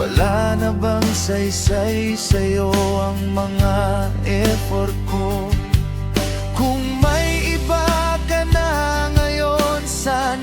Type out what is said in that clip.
Wala na bang saysay sa'yo ang mga effort ko? Kung may iba ka na ngayon, sana